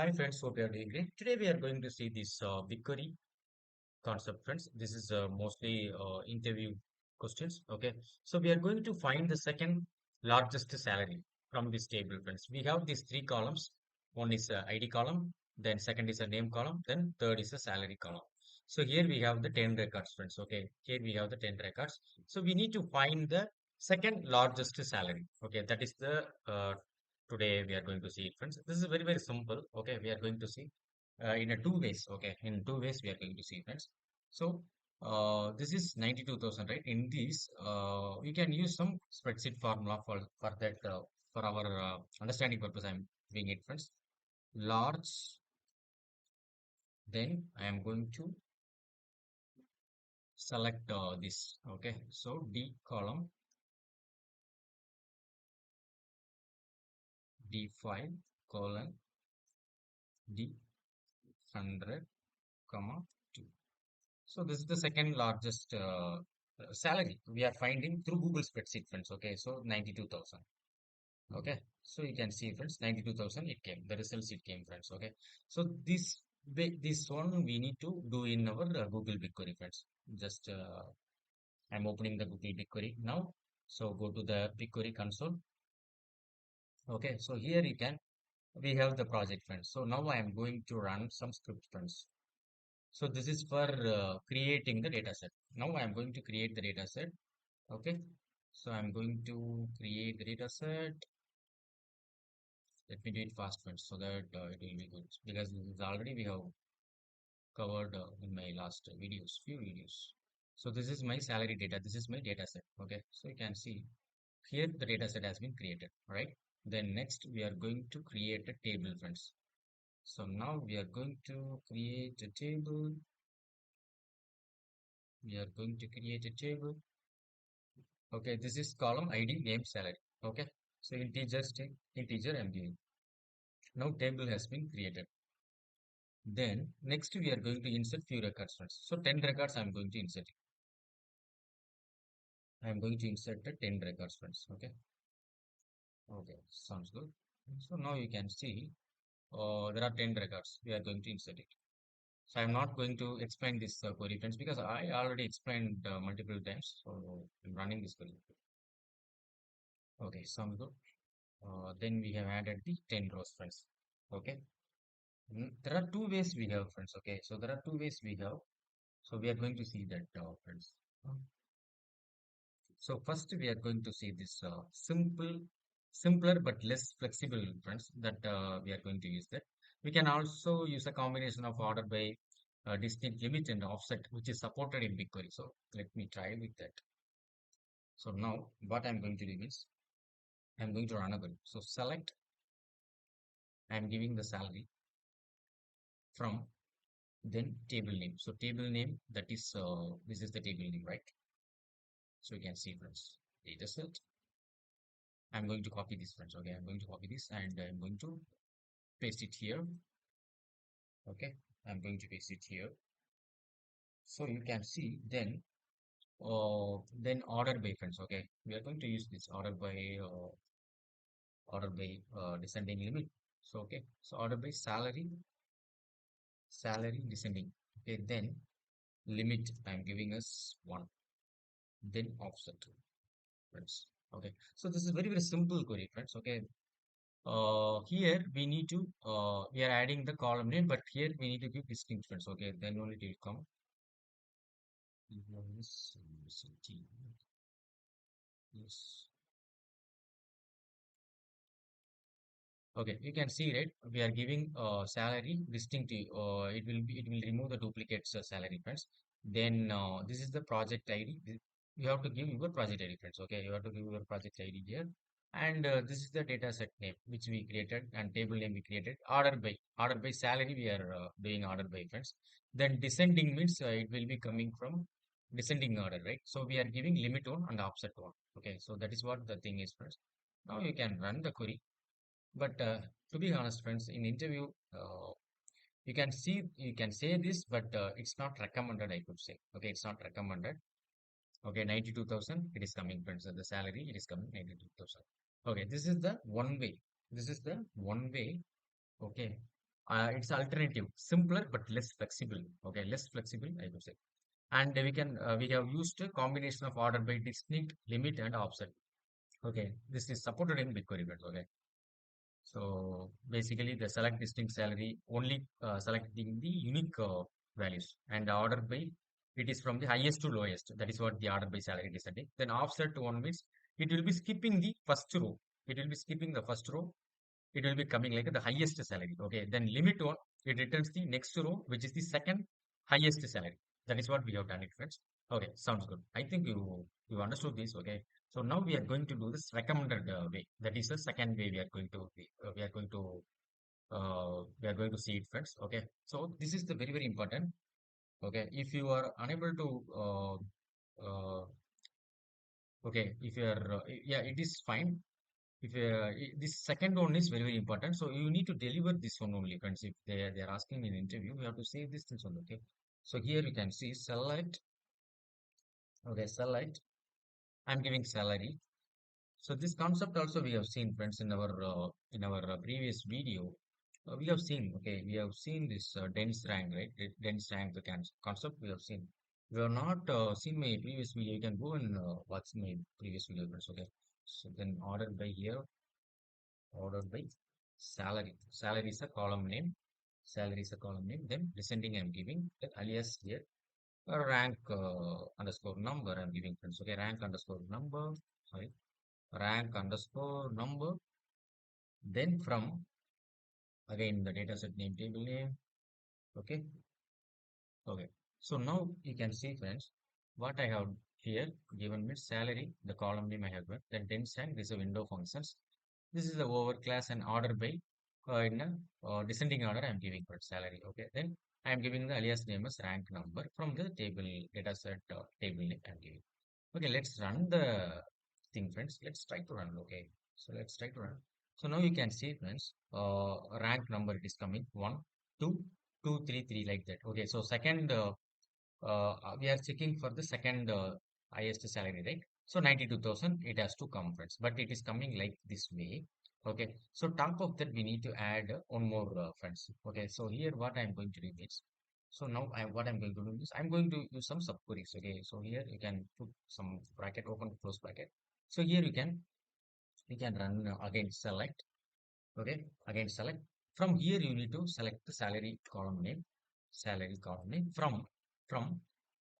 Hi friends, hope you are doing great. Today we are going to see this BigQuery concept, friends. This is mostly interview questions. Okay, so we are going to find the second largest salary from this table, friends. We have these three columns. One is a ID column, then second is a name column, then third is a salary column. So here we have the 10 records, friends. Okay, here we have the 10 records. So we need to find the second largest salary. Okay, that is the today we are going to see it, friends. This is very simple. Okay, we are going to see in a two ways. Okay, in two ways we are going to see, friends. So this is 92,000, right? In this, we can use some spreadsheet formula for that for our understanding purpose. I'm doing it, friends. Large, then I am going to select this. Okay, so D column, D5 colon D 100 comma 2. So this is the second largest salary we are finding through Google spreadsheet, friends. Okay, so 92,000. Okay, so you can see, friends, 92,000 it came, the results it came, friends. Okay, so this one we need to do in our Google BigQuery, friends. Just I'm opening the Google BigQuery now. So go to the BigQuery console. Okay, so here you can we have the project, friends. So now I am going to run some script, friends. So this is for creating the data set. Now I am going to create the data set. Okay, so I'm going to create the data set. Let me do it fast, friends, so that it will be good, because this is already we have covered in my last few videos. So this is my salary data. This is my data set. Okay, so you can see here the data set has been created, right? Then next we are going to create a table, friends. So now we are going to create a table. We are going to create a table. Okay, this is column ID name salary. Okay, so integer string integer I'm giving. Now table has been created. Then next we are going to insert few records first. So 10 records I'm going to insert. I'm going to insert the 10 records first. Okay. Okay. Sounds good. So now you can see there are 10 records. We are going to insert it. So I'm not going to explain this query, friends, because I already explained multiple times. So I'm running this query. Okay. Sounds good. Then we have added the 10 rows, friends. Okay. There are two ways we have, friends. Okay. So there are two ways we have. So we are going to see that, friends. So first we are going to see this simpler but less flexible, friends, that we are going to use that. We can also use a combination of order by distinct limit and offset, which is supported in BigQuery. So let me try with that. So now what I'm going to do is I'm going to run a query. So select, I'm giving the salary from then table name. So table name, that is this is the table name, right? So you can see, friends, data set. I'm going to copy this, friends. Okay, I'm going to copy this and I'm going to paste it here. Okay, I'm going to paste it here. So you can see then order by, friends. Okay, we are going to use this order by descending limit. So okay, so order by salary descending. Okay, then limit I'm giving us 1, then offset, friends. Okay, so this is very simple query, friends. Okay, here we need to we are adding the column name, but here we need to give distinct, friends. Okay, then only it will come. University. Yes. Okay, you can see, right? We are giving salary distinct. It will remove the duplicates salary, friends. Then this is the project ID. You have to give your project ID, friends. Okay, you have to give your project ID here. And this is the data set name which we created, and table name we created. Order by salary we are doing order by, friends. Then descending means it will be coming from descending order, right? So we are giving limit one and offset one. Okay, so that is what the thing is, friends. Now you can run the query. But to be honest, friends, in interview, you can say this, but it's not recommended, I could say. Okay, it's not recommended. Okay, 92,000, it is coming, friends. The salary, it is coming 92,000. Okay, this is the one way. This is the one way. Okay. it's alternative, simpler but less flexible. Okay, less flexible, I would say. And we have used a combination of order by distinct, limit, and offset. Okay, this is supported in BigQuery. Okay, so basically the select distinct salary only selecting the unique values, and the order by it is from the highest to lowest. That is what the order by salary descending. Then offset one means it will be skipping the first row. It will be skipping the first row. It will be coming like the highest salary. Okay, then limit one, it returns the next row, which is the second highest salary. That is what we have done it, friends. Okay, sounds good. I think you understood this. Okay, so now we are going to do this recommended way. That is the second way we are going to see it, friends. Okay, so this is the very very important. Okay, if you are unable to okay, if you are yeah, it is fine. If this second one is very very important, so you need to deliver this one only, friends. If they are asking in an interview, you have to say this things on. Okay, so here you can see select. Okay, select. I'm giving salary. So this concept also we have seen, friends, in our previous video. We have seen, okay, we have seen this dense rank, right? Dense rank the concept we have seen. We have not seen my previous video. You can go and watch my previous video, friends. Okay. So then order by here, order by salary. Salary is a column name. Salary is a column name. Then descending I'm giving the alias here. Rank underscore number I'm giving, friends. Okay, rank underscore number. Sorry, rank underscore number. Then from again the dataset name, table name. Okay, okay. So now you can see, friends, what I have here given me salary, the column name I have given. Then dense rank, this is a window functions. This is the over class and order by in a descending order. I am giving for salary. Okay, then I am giving the alias name as rank number from the table dataset table name I am giving. Okay, let's run the thing, friends. Let's try to run. Okay, so let's try to run. So now you can see, friends, rank number it is coming 1, 2, 2, 3, 3 like that. Okay, so second, we are checking for the second highest salary, right? So 92,000 it has to come, friends, but it is coming like this way. Okay, so top of that we need to add one more friends. Okay, so here what I am going to do is, so now what I'm going to do is I'm going to use some subqueries. Okay, so here you can put some bracket, open close bracket. So here you can run again select. Okay, again select. From here you need to select the salary column name from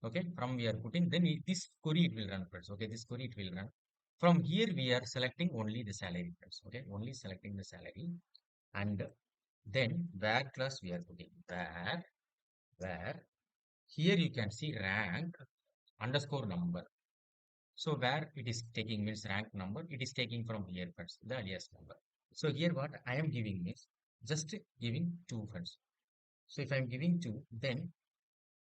okay, from we are putting, then this query it will run, friends. Okay, this query it will run. From here we are selecting only the salary, friends. Okay, only selecting the salary, and then where class we are putting where here you can see rank underscore number. So where it is taking means rank number, it is taking from here, friends, the alias number. So here what I am giving is just giving two, friends. So if I am giving two, then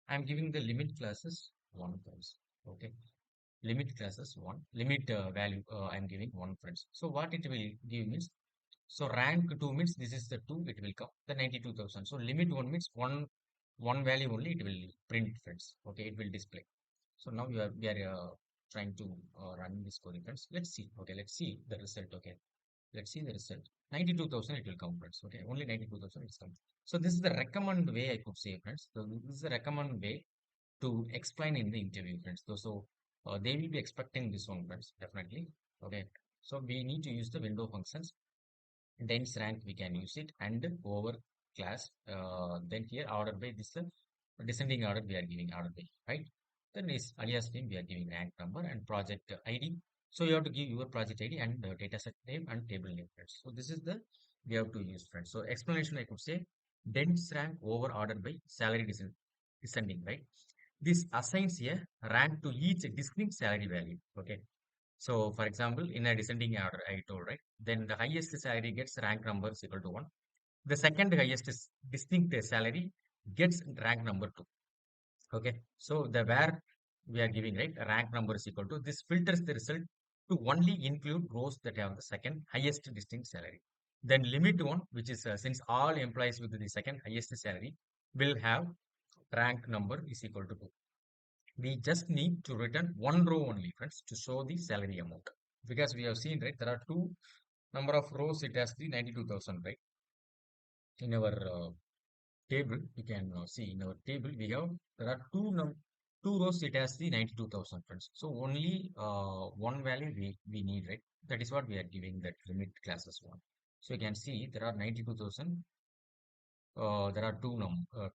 I am giving the limit classes one, friends. Okay, limit classes one, limit value I am giving one, friends. So what it will give means, so rank 2 means this is the 2 it will come the 92,000. So limit 1 means one value only it will print, friends. Okay, it will display. So now we are trying to run this query, friends. Let's see. Okay, let's see the result. Okay, let's see the result. 92,000 it will come, friends. Okay, only 92,000 is come. So this is the recommend way I could say, friends. So this is the recommend way to explain in the interview, friends. So they will be expecting this one, friends, definitely. Okay, so we need to use the window functions. Dense rank we can use it, and over class. Then here order by this descending order we are giving order by, right? Then is alias name we are giving rank number and project ID. So you have to give your project ID and data set name and table name, friends. So this is the we have to use, friends. So explanation I could say dense rank over order by salary descending, right? This assigns a rank to each distinct salary value. Okay. So, for example, in a descending order, I told, right? Then the highest salary gets rank number is equal to 1. The second highest is distinct salary gets rank number 2. Okay. So, the where we are giving, right? Rank number is equal to this filters the result to only include rows that have the second highest distinct salary. Then limit 1, which is since all employees with the second highest salary will have rank number is equal to 2. We just need to return one row only, friends, to show the salary amount, because we have seen, right, there are two number of rows it has the 92,000, right? in our table, you can see in our table we have there are two rows. It has the 92,000 friends. So only one value we need, right? That is what we are giving that limit classes one. So you can see there are 92,000. There are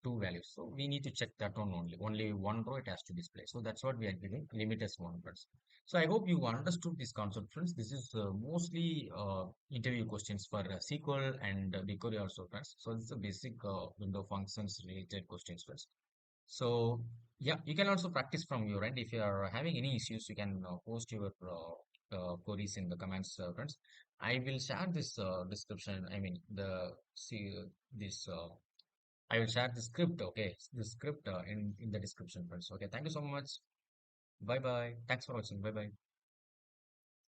two values. So we need to check that one only. Only one row it has to display. So that's what we are giving limit as one friends. So I hope you understood this concept, friends. This is mostly interview questions for SQL and BigQuery also, friends. So this is a basic window functions related questions, friends. So yeah, you can also practice from your end. If you are having any issues, you can post your queries in the comments, friends. I will share this description. I mean this. I will share the script. Okay, the script in the description, friends. Okay, thank you so much. Bye bye. Thanks for watching. Bye bye.